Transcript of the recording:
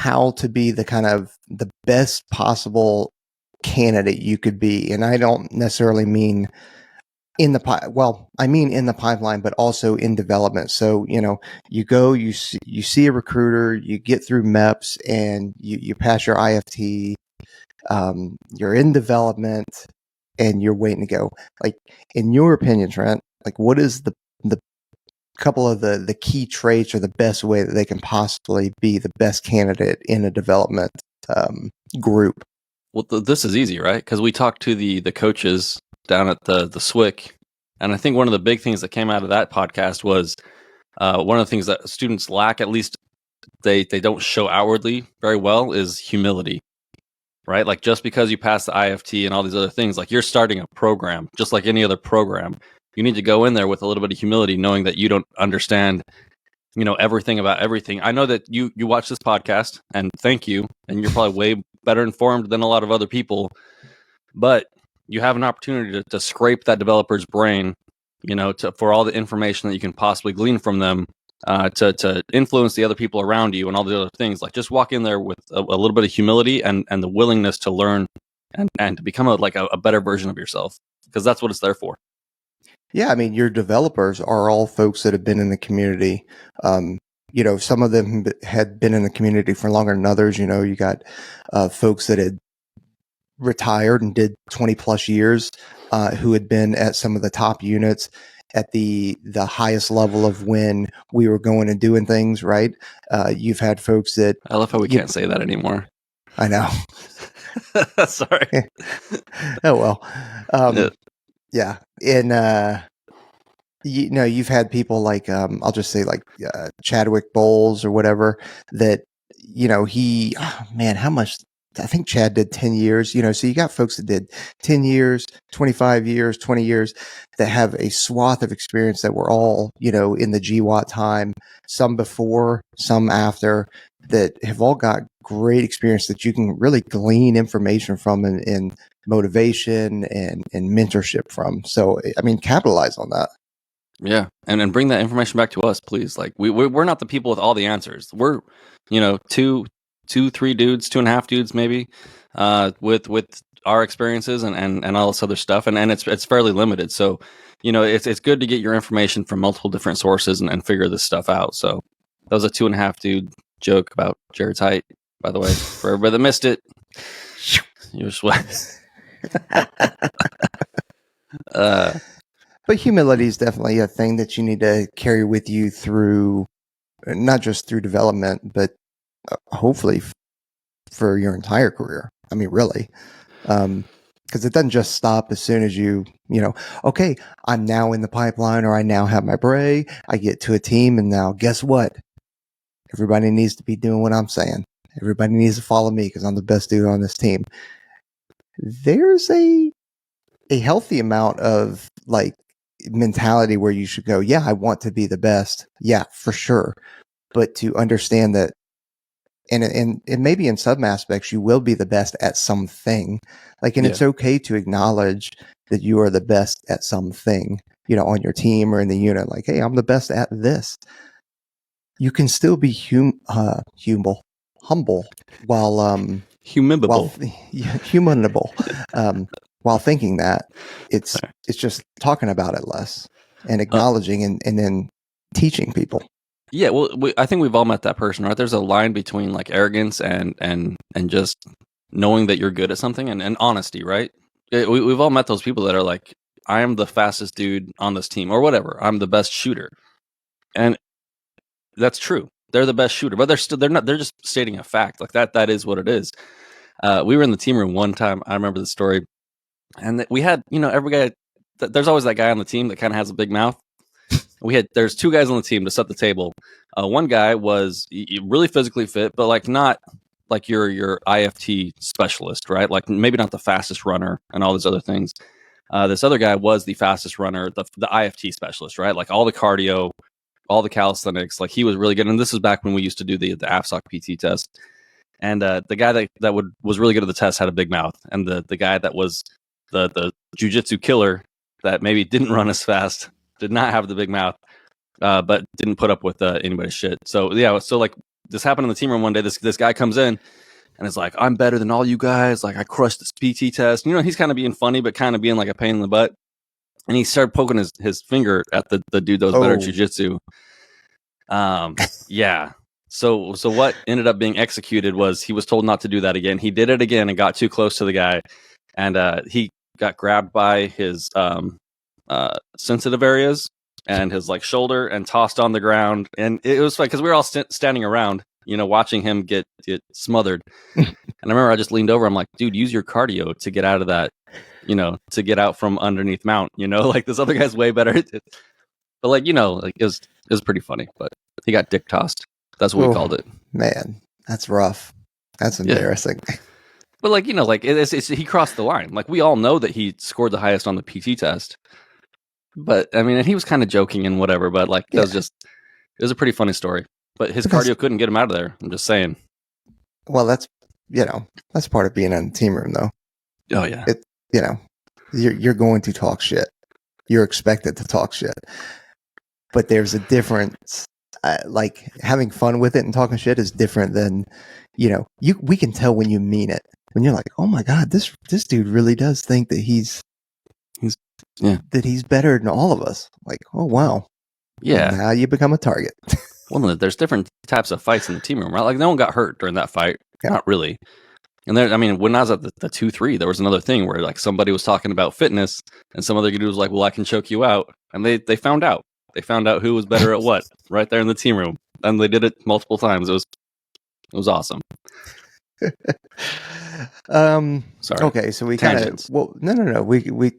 how to be the kind of the best possible candidate you could be. And I don't necessarily mean I mean in the pipeline, but also in development. So, you go, you see a recruiter, you get through MEPS, and you pass your IFT. You're in development, and you're waiting to go. Like, in your opinion, Trent, like, what is the couple of the key traits or the best way that they can possibly be the best candidate in a development group? Well, this is easy, right? Because we talked to the coaches down at the SWIC, and I think one of the big things that came out of that podcast was one of the things that students lack, at least they don't show outwardly very well, is humility, right? Like, just because you pass the IFT and all these other things, like, you're starting a program just like any other program. You need to go in there with a little bit of humility, knowing that you don't understand everything about everything. I know that you watch this podcast, and thank you, and you're probably way better informed than a lot of other people, but you have an opportunity to scrape that developer's brain, for all the information that you can possibly glean from them, to influence the other people around you and all the other things. Like, just walk in there with a little bit of humility and the willingness to learn and to become a better version of yourself, because that's what it's there for. Yeah, I mean, your developers are all folks that have been in the community. Some of them had been in the community for longer than others. You got folks that had retired and did 20 plus years, who had been at some of the top units at the highest level of when we were going and doing things, right? You've had folks that... I love how we can't say that anymore. I know. Sorry. Oh, well. Yeah. And, you've had people like, I'll just say like Chadwick Bowles or whatever that, how much... I think Chad did 10 years, so you got folks that did 10 years, 25 years, 20 years that have a swath of experience that were all, in the GWAT time, some before, some after, that have all got great experience that you can really glean information from and motivation and mentorship from. So, I mean, capitalize on that. Yeah. And bring that information back to us, please. Like, we're not the people with all the answers. We're, three dudes, 2.5 dudes, maybe, with our experiences and all this other stuff. And it's fairly limited. So, it's good to get your information from multiple different sources and figure this stuff out. So that was a 2.5 dude joke about Jared's height, by the way, for everybody that missed it. You're sweat. But humility is definitely a thing that you need to carry with you through, not just through development, but hopefully for your entire career. I mean, really, because it doesn't just stop as soon as okay, I'm now in the pipeline, or I now have my bray, I get to a team, and now guess what? Everybody needs to be doing what I'm saying. Everybody needs to follow me because I'm the best dude on this team. There's a healthy amount of like mentality where you should go, yeah, I want to be the best. Yeah, for sure. But to understand that, and maybe in some aspects, you will be the best at something. Like, and it's okay to acknowledge that you are the best at something, on your team or in the unit. Like, hey, I'm the best at this. You can still be humble while humanable, while thinking that it's just talking about it less and acknowledging and then teaching people. Yeah, well, I think we've all met that person, right? There's a line between like arrogance and just knowing that you're good at something and honesty, right? We've all met those people that are like, I am the fastest dude on this team or whatever. I'm the best shooter. And that's true. They're the best shooter, but they're just stating a fact. Like that is what it is. We were in the team room one time. I remember the story. And we had, every guy, there's always that guy on the team that kind of has a big mouth. There's 2 guys on the team to set the table. One guy was really physically fit, but like not like your IFT specialist, right? Like maybe not the fastest runner and all these other things. This other guy was the fastest runner, the IFT specialist, right? Like all the cardio, all the calisthenics, like he was really good. And this is back when we used to do the AFSOC PT test. And the guy that was really good at the test had a big mouth. And the guy that was the jiu-jitsu killer that maybe didn't run as fast did not have the big mouth, but didn't put up with anybody's shit. So yeah, so like this happened in the team room one day. This guy comes in and is like, I'm better than all you guys. Like, I crushed this PT test. You know, he's kind of being funny, but kind of being like a pain in the butt. And he started poking his finger at the dude that was better at jiu-jitsu. Yeah. So what ended up being executed was he was told not to do that again. He did it again and got too close to the guy. And he got grabbed by his sensitive areas and his like shoulder and tossed on the ground. And it was fun because we were all standing around, you know, watching him get smothered. And I remember I just leaned over. I'm like, dude, use your cardio to get out of that, you know, to get out from underneath Mount, you know, like this other guy's way better. But like, you know, like it was pretty funny, but he got dick tossed. That's what we called it. Man, that's rough. That's embarrassing. Yeah. But like, you know, like he crossed the line. Like we all know that he scored the highest on the PT test. But I mean, and he was kind of joking and whatever, but like it was a pretty funny story. But his cardio couldn't get him out of there. I'm just saying. Well, that's, you know, that's part of being in the team room though. Oh yeah. You know, you're going to talk shit. You're expected to talk shit. But there's a difference. Like having fun with it and talking shit is different than, you know, we can tell when you mean it. When you're like, oh my God, this dude really does think that he's better than all of us. Like, oh wow. Yeah. And now you become a target. Well, there's different types of fights in the team room, right? Like no one got hurt during that fight. Yeah. Not really. And there, I mean, when I was at the 2-3, there was another thing where like somebody was talking about fitness and some other dude was like, well, I can choke you out. And they found out. They found out who was better at what right there in the team room. And they did it multiple times. It was awesome. Sorry. Okay, so we kind of no. We